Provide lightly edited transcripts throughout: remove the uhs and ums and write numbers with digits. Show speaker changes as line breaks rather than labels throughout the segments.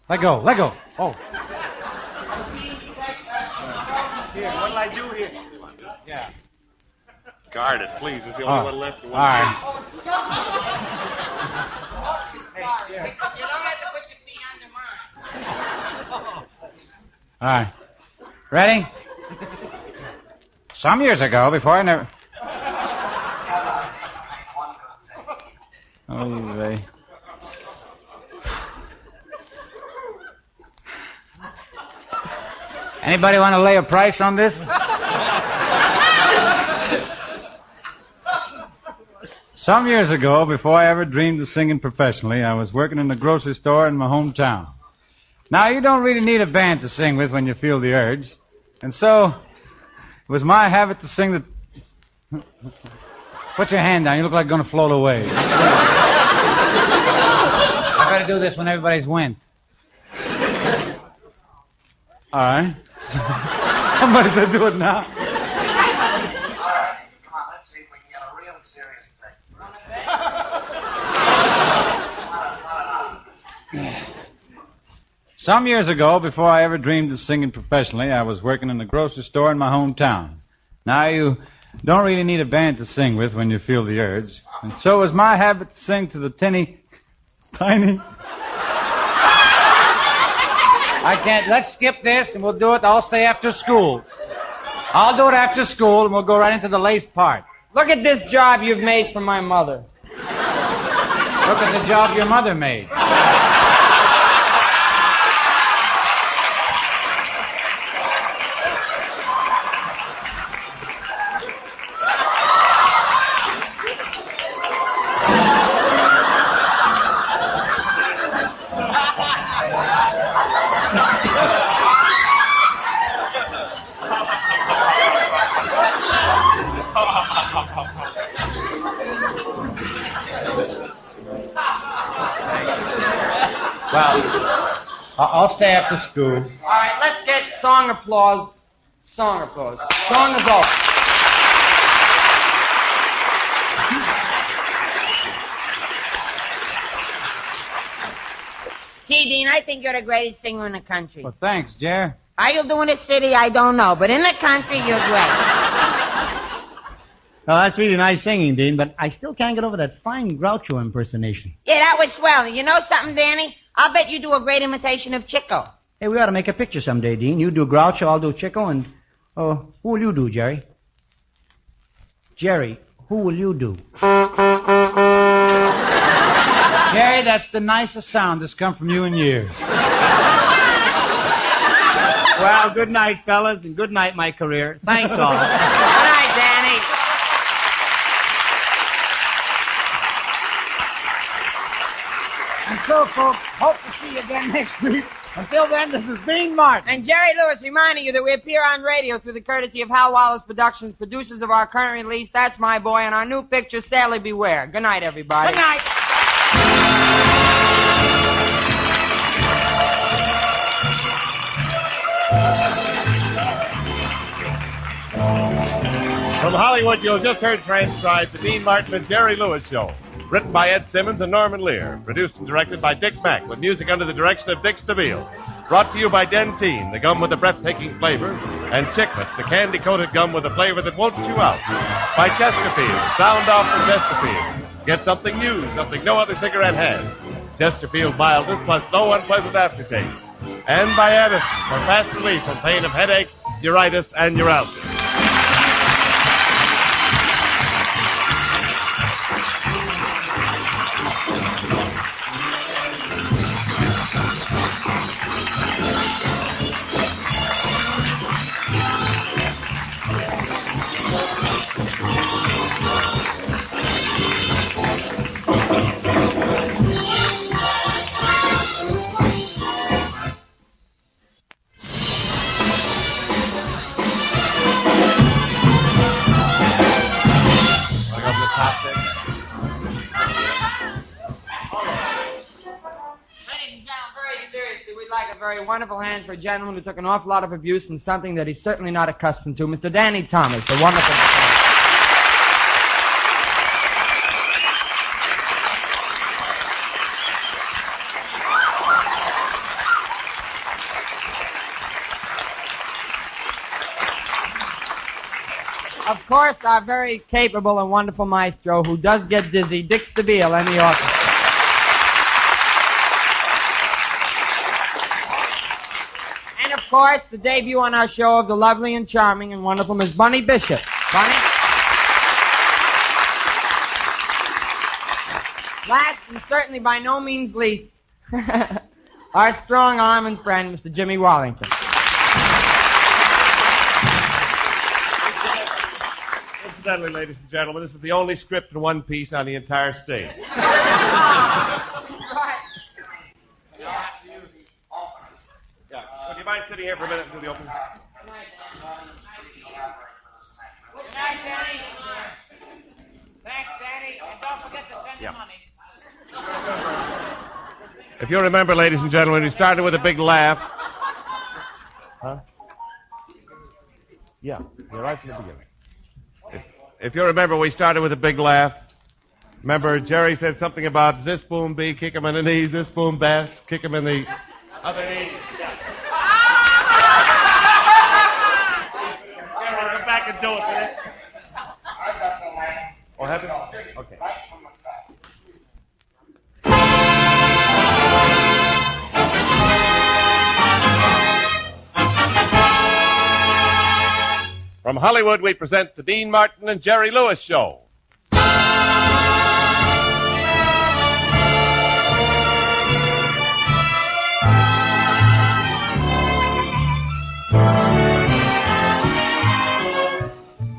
Let go. Oh.
Here, what'll I do here?
Yeah.
Guard it, please. It's the only one left.
All right.
You don't have to put your feet on the mine.
All right. Ready? Some years ago, before I never... Oh, vey. Anybody want to lay a price on this? Some years ago, before I ever dreamed of singing professionally, I was working in a grocery store in my hometown. Now, you don't really need a band to sing with when you feel the urge. And so, it was my habit to sing the... Put your hand down. You look like you're going to float away. I better do this when everybody's went. All right. Somebody said do it now.
All right, come on, let's see if we can get a real serious thing.
Some years ago, before I ever dreamed of singing professionally, I was working in a grocery store in my hometown. Now, you don't really need a band to sing with when you feel the urge. And so it was my habit to sing to the tiny... I can't. Let's skip this, and we'll do it. I'll stay after school. I'll do it after school, and we'll go right into the laced part.
Look at this job you've made for my mother.
Look at the job your mother made. Well, I'll stay after school.
All right, let's get song applause. Song applause. Song adult. T. Dean, I think you're the greatest singer in the country.
Well, thanks, Jer.
How you do in the city, I don't know, but in the country, you're great.
Oh, that's really nice singing, Dean, but I still can't get over that fine Groucho impersonation.
Yeah, that was swell. You know something, Danny? I'll bet you do a great imitation of Chico.
Hey, we ought to make a picture someday, Dean. You do Groucho, I'll do Chico, and... Oh, who will you do, Jerry? Jerry, who will you do?
Jerry, that's the nicest sound that's come from you in years.
Well, good night, fellas, and good night, my career. Thanks, all.
Good night, Danny.
And so, folks, hope to see you again next week. Until then, this is Dean Martin.
And Jerry Lewis reminding you that we appear on radio through the courtesy of Hal Wallace Productions, producers of our current release, That's My Boy, and our new picture, Sailor Beware. Good night, everybody.
Good night.
From Hollywood, you've just heard transcribed the Dean Martin and Jerry Lewis Show. Written by Ed Simmons and Norman Lear. Produced and directed by Dick Mack, with music under the direction of Dick Stabile. Brought to you by Dentyne, the gum with the breathtaking flavor, and Chickmets, the candy-coated gum with a flavor that won't chew out. By Chesterfield, sound off for Chesterfield. Get something new, something no other cigarette has. Chesterfield mildness plus no unpleasant aftertaste. And by Addison, for fast relief from pain of headache, neuritis, and neuralgia.
Very wonderful hand for a gentleman who took an awful lot of abuse and something that he's certainly not accustomed to, Mr. Danny Thomas, a wonderful performer. Of course, our very capable and wonderful maestro who does get dizzy, Dick Stabile, and the orchestra. And of course, the debut on our show of the lovely and charming and wonderful Miss Bunny Bishop. Bunny? Last and certainly by no means least, our strong arm and friend, Mr. Jimmy Wallington.
Incidentally, ladies and gentlemen, this is the only script in one piece on the entire stage.
Right.
Yeah. Would you mind sitting here for a minute and do the opening?
Good night, Danny. Thanks, Danny. And don't forget to send
Yeah.
money.
If you remember, ladies and gentlemen, we started with a big laugh. Huh? Yeah, you're right from the beginning. If you remember, we started with a big laugh. Remember, Jerry said something about this boom B, kick him in the knees, this boom bass, kick him in the other knee. Yeah. Jerry, come back and do it, will you? Oh, have you? Okay. From Hollywood, we present the Dean Martin and Jerry Lewis Show.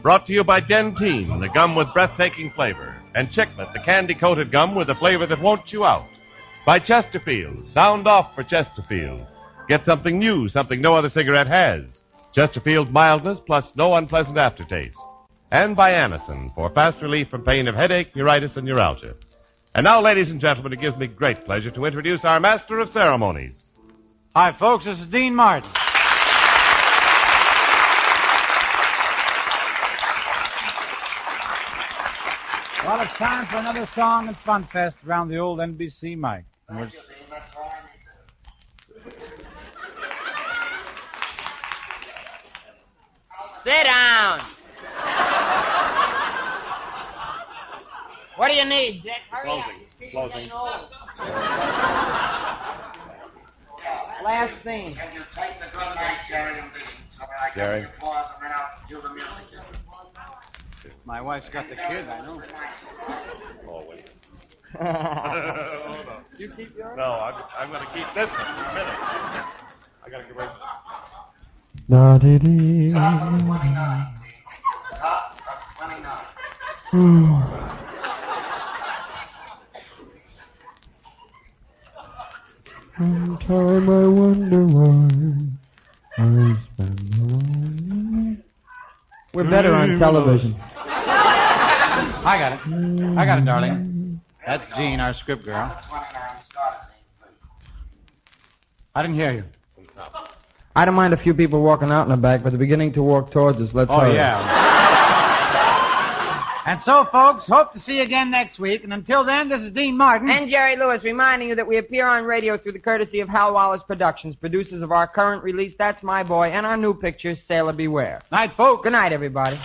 Brought to you by Dentine, the gum with breathtaking flavor, and Chiclet, the candy-coated gum with a flavor that won't chew out. By Chesterfield, sound off for Chesterfield. Get something new, something no other cigarette has. Chesterfield mildness plus no unpleasant aftertaste. And by Anacin for fast relief from pain of headache, neuritis, and neuralgia. And now, ladies and gentlemen, it gives me great pleasure to introduce our master of ceremonies.
Hi, folks. This is Dean Martin. Well, it's time for another song and fun fest around the old NBC mic.
Sit down. What do you need, Dick? Hurry up. These people are getting old. Last thing.
Can you take the good night, Jerry and Dean, so that I
Jerry.
can pause and then I'll do the music.
My wife's got the kid, I know.
Always.
You keep yours?
No, I'm going to keep this one for a minute. I got to get rid of it.
Top of 29, Top of 29.
Sometime I wonder why I spend the night.
We're better on television.
I got it. I got it, darling. That's Jean, our script girl.
29 started, please.
I didn't hear you.
I don't mind a few people walking out in the back, but they're beginning to walk towards us. Let's
Oh,
hurry.
yeah. And so, folks, hope to see you again next week. And until then, this is Dean Martin.
And Jerry Lewis reminding you that we appear on radio through the courtesy of Hal Wallace Productions, producers of our current release, That's My Boy, and our new picture, Sailor Beware.
Night, folks.
Good night, everybody.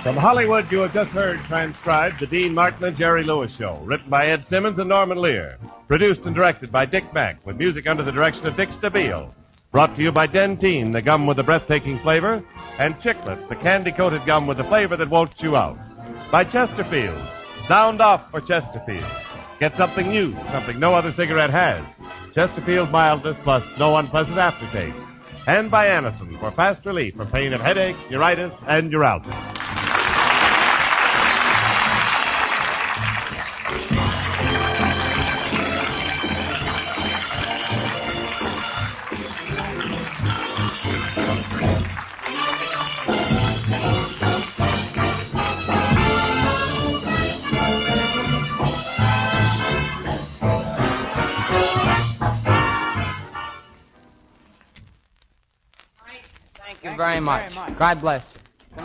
From Hollywood, you have just heard transcribed the Dean Martin and Jerry Lewis Show, written by Ed Simmons and Norman Lear, produced and directed by Dick Mack, with music under the direction of Dick Stabile, brought to you by Dentine, the gum with the breathtaking flavor, and Chiclet, the candy-coated gum with the flavor that won't chew out. By Chesterfield, sound off for Chesterfield. Get something new, something no other cigarette has. Chesterfield mildness plus no unpleasant aftertaste. And by Anacin for fast relief from pain of headache, neuritis, and neuralgia.
Thank you very much. God bless you.